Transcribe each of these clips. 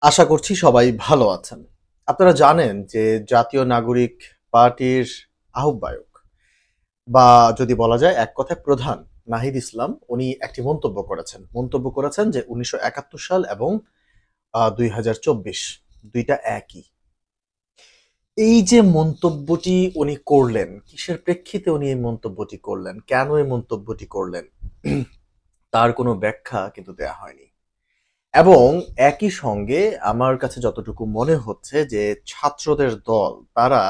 আশা করছি সবাই ভালো আছেন। আপনারা জানেন যে জাতীয় নাগরিক পার্টির আহ্বায়ক বা যদি বলা যায় এক কথায় প্রধান নাহিদ ইসলাম উনি একটি মন্তব্য করেছেন। মন্তব্য করেছেন যে ১৯৭১ সাল এবং ২০২৪ ২ টা একই। এই যে মন্তব্যটি উনি করলেন, কিসের প্রেক্ষিতে উনি এই মন্তব্যটি করলেন? কেন এই মন্তব্যটি করলেন? তার কোনো ব্যাখ্যা কিন্তু দেয়া হয়নি। এবং একই সঙ্গে আমার কাছে যতটুকু মনে হচ্ছে যে ছাত্রদের দল তারা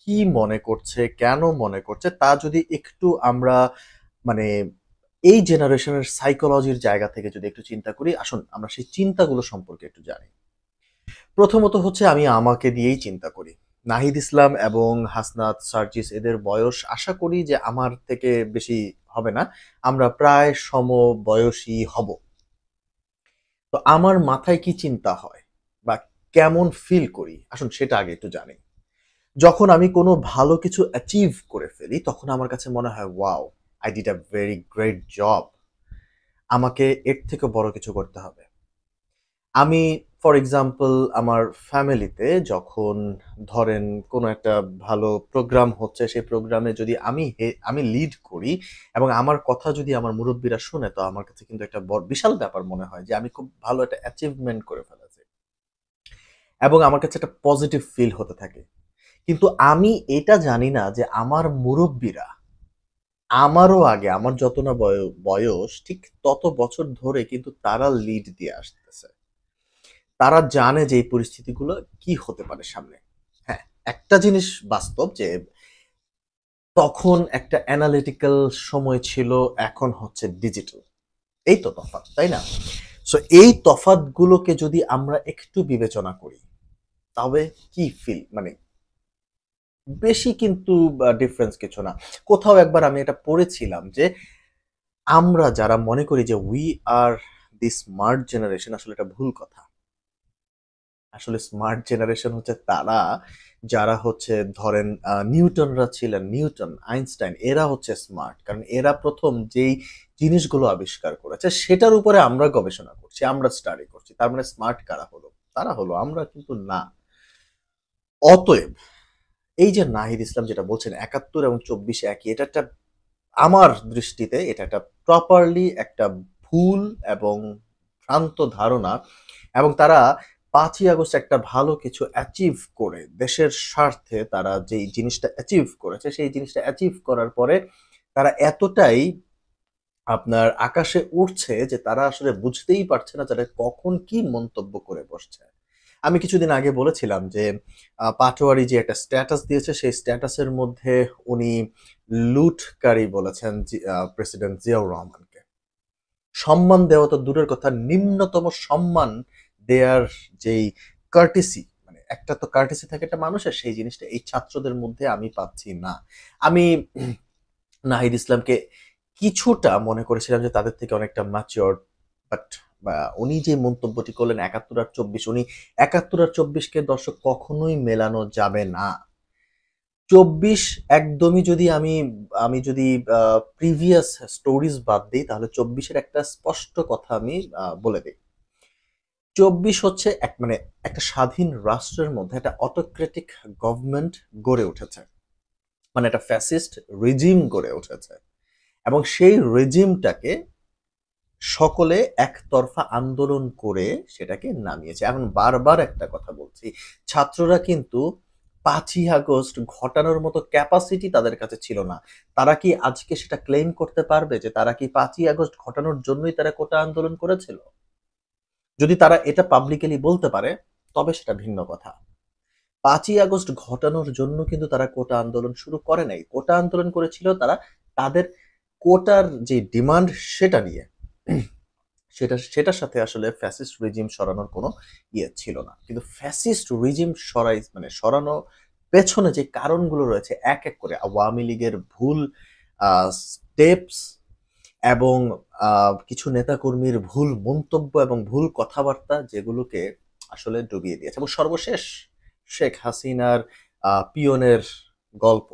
কি মনে করছে, কেন মনে করছে তা যদি একটু আমরা মানে এই জেনারেশনের সাইকোলজির জায়গা থেকে যদি একটু চিন্তা করি, আসুন আমরা সেই চিন্তাগুলো সম্পর্কে একটু জানি। প্রথমত হচ্ছে আমি আমাকে দিয়েই চিন্তা করি। নাহিদ ইসলাম এবং হাসনাত, সার্জিস এদের বয়স আশা করি যে আমার থেকে বেশি হবে না। আমরা প্রায় সমবয়সী হব। তো আমার মাথায় কি চিন্তা হয় বা কেমন ফিল করি আসুন সেটা আগে একটু জানি। যখন আমি কোনো ভালো কিছু অ্যাচিভ করে ফেলি তখন আমার কাছে মনে হয় wow, I did a very great job. আমাকে এর থেকে বড় কিছু করতে হবে। আমি ফর এক্সাম্পল আমার ফ্যামিলিতে যখন ধরেন কোনো একটা ভালো প্রোগ্রাম হচ্ছে সেই প্রোগ্রামে যদি আমি লিড করি এবং আমার কথা যদি আমার মুরব্বীরা শুনে তো আমার কাছে কিন্তু একটা বিশাল ব্যাপার মনে হয় যে আমি খুব ভালো একটা অ্যাচিভমেন্ট করে ফেলেছি এবং আমার কাছে একটা পজিটিভ ফিল হতে থাকে। কিন্তু আমি এটা জানি না যে আমার মুরব্বীরা আমারও আগে আমার যত না বয়স ঠিক তত বছর ধরে কিন্তু তারা লিড দিয়ে আসতেছে। তারা জানে যে এই পরিস্থিতিগুলো কি হতে পারে সামনে। হ্যাঁ, একটা জিনিস বাস্তব যে তখন একটা অ্যানালিটিক্যাল সময় ছিল, এখন হচ্ছে ডিজিটাল। এই তো তফাৎ, তাই না? সো এই তফাৎগুলোকে যদি আমরা একটু বিবেচনা করি, তবে কি ফিল মানে বেশি কিন্তু ডিফারেন্স কিছু না। কোথাও একবার আমি এটা পড়েছিলাম যে আমরা যারা মনে করি যে we are the smart generation আসলে এটা ভুল কথা। আসলে স্মার্ট জেনারেশন হচ্ছে তারা যারা হচ্ছে ধরেন নিউটনরা ছিলেন, নিউটন, আইনস্টাইন এরা হচ্ছে স্মার্ট। কারণ এরা ১ম যেই জিনিসগুলো আবিষ্কার করেছে সেটার উপরে আমরা গবেষণা করছি, আমরা স্টাডি করছি। তার মানে স্মার্ট কারা হলো? তারা হলো, আমরা কিন্তু না। অতএব এই যে নাহিদ ইসলাম যেটা বলছেন ৭১ এবং ২৪ একই, এটা একটা আমার দৃষ্টিতে এটা একটা প্রপারলি একটা ভুল এবং ভ্রান্ত ধারণা এবং তারা ৫ই আগস্ট একটা ভালো কিছু অ্যাচিভ করে দেশের স্বার্থে তারা যেই জিনিসটা অ্যাচিভ করেছে সেই জিনিসটা অ্যাচিভ করার পরে তারা এতটাই আপনার আকাশে উড়ছে যে তারা আসলে বুঝতেই পারছে না তারা কখন কি মন্তব্য করে বসছে। আমি কিছুদিন আগে বলেছিলাম যে পাটোয়ারি যে একটা স্ট্যাটাস দিয়েছে সেই স্ট্যাটাসের মধ্যে উনি লুটকারী বলেছেন প্রেসিডেন্ট জিয়াউর রহমানকে। সম্মান দেওয়া তো দূরের কথা, নিম্নতম সম্মান দেয়ার যেই কার্টেসি মানে একটা তো কার্টেসি থাকে একটা মানুষের, সেই জিনিসটা এই ছাত্রদের মধ্যে আমি পাচ্ছি না। আমি নাহিদ ইসলামকে কিছুটা মনে করেছিলাম যে তাদের থেকে অনেকটা ম্যাচিওরড, বাট উনি যে মন্তব্যটি করলেন ৭১ আর ২৪, উনি ৭১ আর ২৪ কে দর্শক কখনোই মেলানো যাবে না। ২৪ একদমই যদি আমি আমি যদি প্রিভিয়াস স্টোরিজ বাদ দিই তাহলে ২৪ এর একটা স্পষ্ট কথা আমি বলে দেই। ২৪ হচ্ছে মানে একটা স্বাধীন রাষ্ট্রের মধ্যে একটা অটোক্রেটিক গভর্নমেন্ট গড়ে উঠেছে। মানে একটা ফ্যাসিস্ট রেজিম গড়ে উঠেছে। এবং সেই রেজিমটাকে সকলে একতরফা আন্দোলন করে সেটাকে নামিয়েছে। এখন বারবার একটা কথা বলছি, ছাত্ররা কিন্তু ৫ই আগস্ট ঘটানোর মতো ক্যাপাসিটি তাদের কাছে ছিল না। তারা কি আজকে সেটা ক্লেইম করতে পারবে যে তারা কি ৫ই আগস্ট ঘটানোর জন্যই তারা কোটা আন্দোলন করেছিল? যদি তারা এটা পাবলিকলি বলতে পারে তবে সেটা ভিন্ন কথা। ৫ই আগস্ট ঘটানোর জন্য কিন্তু তারা কোটা আন্দোলন শুরু করে নাই। কোটা আন্দোলন করেছিল তারা তাদের কোটার যে ডিমান্ড সেটা নিয়ে। সেটার সাথে আসলে ফ্যাসিস্ট রেজিম সরানোর কোনো ছিল না। কিন্তু ফ্যাসিস্ট রেজিম মানে সরানো পেছনে যে কারণগুলো রয়েছে এক, এক করে আওয়ামী লীগের ভুল স্টেপস এবং কিছু নেতাকর্মীর ভুল মন্তব্য এবং ভুল কথাবার্তা যেগুলোকে আসলে ডুবিয়ে দিয়েছে। এবং সর্বশেষ শেখ হাসিনার পিয়নের গল্প।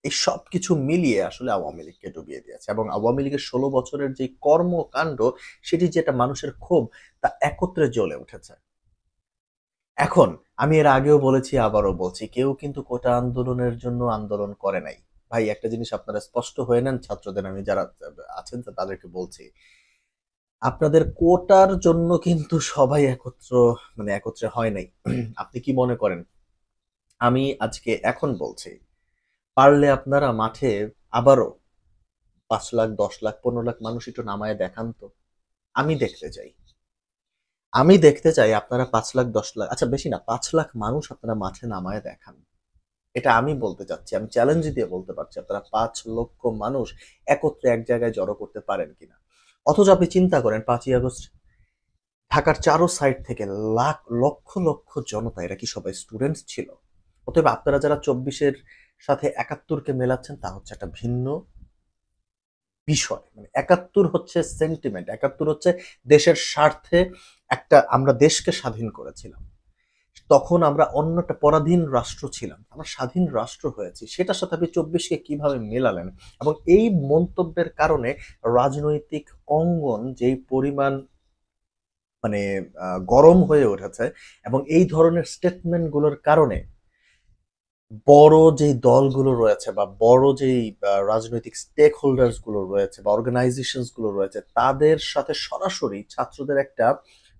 এই সবকিছু মিলিয়ে আসলে আওয়ামী লীগকে ডুবিয়ে দিয়েছে এবং আওয়ামী লীগের ১৬ বছরের যে কর্মকাণ্ড সেটি যেটা মানুষের ক্ষোভ তা একত্রে জ্বলে উঠেছে। এখন আমি এর আগেও বলেছি, আবারও বলছি, কেউ কিন্তু কোটা আন্দোলনের জন্য আন্দোলন করে নাই। ভাই একটা জিনিস আপনারা স্পষ্ট হয়ে নেন, ছাত্রদের আমি যারা আছেন তাদেরকে বলছি, আপনাদের কোটার জন্য কিন্তু সবাই একত্রে হয় নাই। আপনি কি মনে করেন? আমি আজকে এখন বলছি, পারলে আপনারা মাঠে আবারও 5 লাখ, 10 লাখ, 15 লাখ মানুষ একটু নামায় দেখান তো। আমি দেখতে চাই। আমি দেখতে চাই আপনারা 5 লাখ, 10 লাখ, আচ্ছা বেশি না, 5 লাখ মানুষ আপনারা মাঠে নামায় দেখান। এটা আমি বলতে চাচ্ছি, আমি চ্যালেঞ্জ দিয়ে বলতে পারছি, আপনারা 5 লক্ষ মানুষ একত্রে এক জায়গায় জড়ো করতে পারেন কিনা। অথচ আপনি চিন্তা করেন, 5ই আগস্ট ঢাকার চারো সাইড থেকে লক্ষ লক্ষ জনতা, এরা কি সবাই স্টুডেন্টস ছিল? অতএব আপনারা যারা 24-এর সাথে 71-কে মেলাচ্ছেন, তা হচ্ছে একটা ভিন্ন বিষয়। মানে 71 হচ্ছে সেন্টিমেন্ট, 71 হচ্ছে দেশের স্বার্থে একটা, আমরা দেশকে স্বাধীন করেছিলাম। তখন আমরা অন্য একটা পরাধীন রাষ্ট্র ছিলাম, আমরা স্বাধীন রাষ্ট্র হয়েছি। সেটার সাথে আপনি 24-কে কিভাবে মেলালেন? এবং এই মন্তব্যের কারণে রাজনৈতিক অঙ্গন যেই পরিমাণ মানে গরম হয়ে উঠেছে, এবং এই ধরনের স্টেটমেন্ট গুলোর কারণে বড় যেই দলগুলো রয়েছে বা বড় যেই রাজনৈতিক স্টেক হোল্ডার্স গুলো রয়েছে বা অর্গানাইজেশনস গুলো রয়েছে, তাদের সাথে সরাসরি ছাত্রদের একটা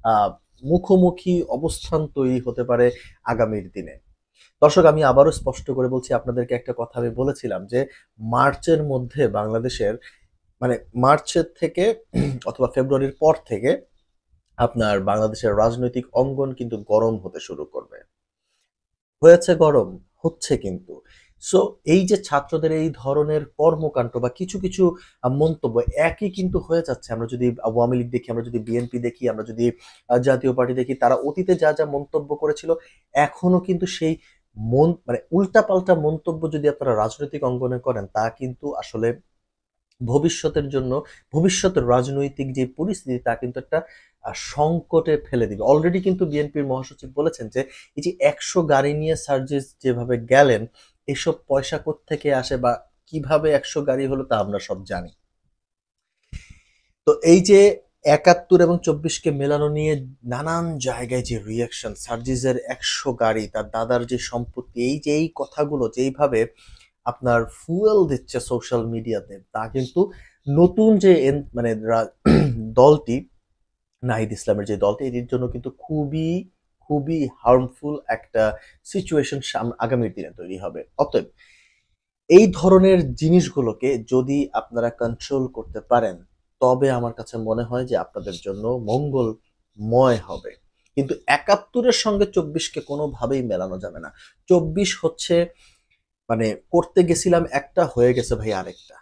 আহ, মুখোমুখি অবস্থান তৈরি হতে পারে আগামীর দিনে। দর্শক, আমি আবারও স্পষ্ট করে বলছি, আপনাদেরকে একটা কথা আমি বলেছিলাম যে মার্চের মধ্যে বাংলাদেশের, মানে মার্চের থেকে অথবা ফেব্রুয়ারির পর থেকে আপনার বাংলাদেশের রাজনৈতিক অঙ্গন কিন্তু গরম হতে শুরু করবে। হয়েছে গরম, হচ্ছে কিন্তু। সো এই যে ছাত্রদের এই ধরনের কর্মকাণ্ড বা কিছু কিছু মন্তব্য একই কিন্তু হয়ে যাচ্ছে। আমরা যদি আওয়ামী লীগ দেখি, আমরা যদি বিএনপি দেখি, আমরা যদি জাতীয় পার্টি দেখি, তারা অতীতে যা যা মন্তব্য করেছিল, এখনো কিন্তু সেই উল্টাপাল্টা মন্তব্য যদি আপনারা রাজনৈতিক অঙ্গনে করেন, তা কিন্তু আসলে ভবিষ্যতের জন্য, ভবিষ্যতের রাজনৈতিক যে পরিস্থিতি, তা কিন্তু একটা সংকটে ফেলে দিবে। অলরেডি কিন্তু বিএনপির মহাসচিব বলেছেন যে এই যে 100 গাড়ি নিয়ে সার্জিস যেভাবে গেলেন, এসব পয়সা কোত্থেকে আসে বা কিভাবে 100 গাড়ি হলো, তা আমরা সব জানি। তো এই যে 71 এবং 24-কে মেলানো নিয়ে নানান জায়গায় যে রিয়াকশন, সার্জিসের 100 গাড়ি, তার দাদার যে সম্পত্তি, এই যে এই কথাগুলো যেইভাবে আপনার ফুয়েল দিচ্ছে সোশ্যাল মিডিয়াতে, তা কিন্তু নতুন যে দলটি, নাহিদ ইসলামের যে দলটি, এটির জন্য কিন্তু খুবই খুবই হার্মফুল একটা সিচুয়েশন আগামীর দিনে তৈরি হবে। অতএব এই ধরনের জিনিসগুলোকে যদি আপনারা কন্ট্রোল করতে পারেন, তবে আমার কাছে মনে হয় যে আপনাদের জন্য মঙ্গলময় হবে। কিন্তু 71-এর সঙ্গে 24-কে কোনোভাবেই মেলানো যাবে না। 24 হচ্ছে, মানে করতে গেছিলাম একটা, হয়ে গেছে ভাই আরেকটা।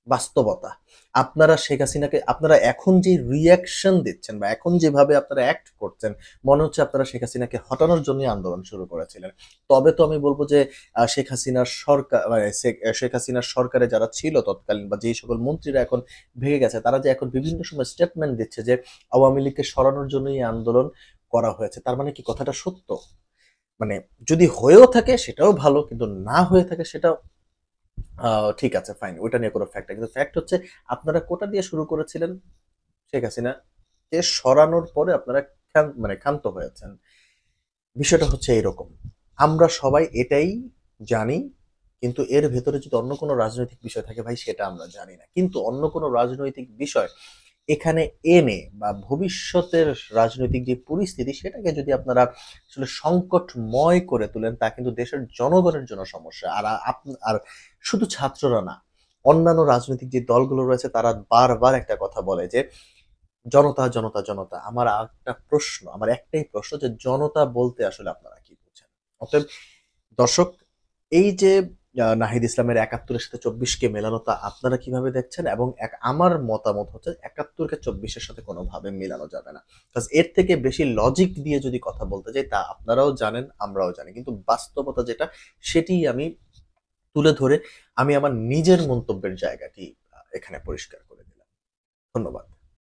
বাস্তবতা। আপনারা শেখ হাসিনাকে, আপনারা এখন যে রিয়াকশন দিচ্ছেন বা এখন যেভাবে আপনারা অ্যাক্ট করছেন, মনে হচ্ছে আপনারা শেখ হাসিনাকে হটানোর জন্য আন্দোলন শুরু করেছিলেন। তবে তো আমি বলবো যে শেখ হাসিনার সরকার, শেখ হাসিনার সরকারে যারা ছিল তৎকালীন, বা যেই সকল মন্ত্রীরা এখন ভেঙে গেছে, তারা যে এখন বিভিন্ন সময় স্টেটমেন্ট দিচ্ছে যে আওয়ামী লীগকে সরানোর জন্য এই আন্দোলন করা হয়েছে, তার মানে কি কথাটা সত্য? মানে যদি হয়েও থাকে সেটাও ভালো, কিন্তু না হয়ে থাকে সেটাও ঠিক আছে, ফাইন, ওইটা নিয়ে কোনো ফ্যাক্ট, কিন্তু ফ্যাক্ট হচ্ছে আপনারা কোটা দিয়ে শুরু করেছিলেন, শেখ হাসিনাকে সরানোর পরে আপনারা ক্ষান্ত হয়েছেন। বিষয়টা হচ্ছে এইরকম, আমরা সবাই এটাই জানি। কিন্তু এর ভেতরে যদি অন্য কোনো রাজনৈতিক বিষয় থাকে ভাই, সেটা আমরা জানি না। কিন্তু অন্য কোনো রাজনৈতিক বিষয় এখানে এনে বা ভবিষ্যতের রাজনৈতিক যে পরিস্থিতি, সেটাকে যদি আপনারা আসলে সংকটময় করে তোলেন, তা কিন্তু দেশের জনগণের জন্য সমস্যা। আর শুধু ছাত্ররা না, অন্যান্য রাজনৈতিক যে দলগুলো রয়েছে, তারা বারবার একটা কথা বলে যে জনতা, জনতা, জনতা। আমার একটাই প্রশ্ন, যে জনতা বলতে আসলে আপনারা কি বুঝেন? অতএব দর্শক, এই যে নাহিদ ইসলামের 71-এর সাথে 24-কে মেলানো, তা আপনারা কিভাবে দেখছেন? এবং আমার মতামত হচ্ছে 71-কে 24-এর সাথে কোনোভাবে মেলানো যাবে না। বিকজ এর থেকে বেশি লজিক দিয়ে যদি কথা বলতে যাই, তা আপনারাও জানেন, আমরাও জানি। কিন্তু বাস্তবতা যেটা, সেটিই আমি তুলে ধরে আমি আমার নিজের মন্তব্যের জায়গাটি এখানে পরিষ্কার করে দিলাম। ধন্যবাদ।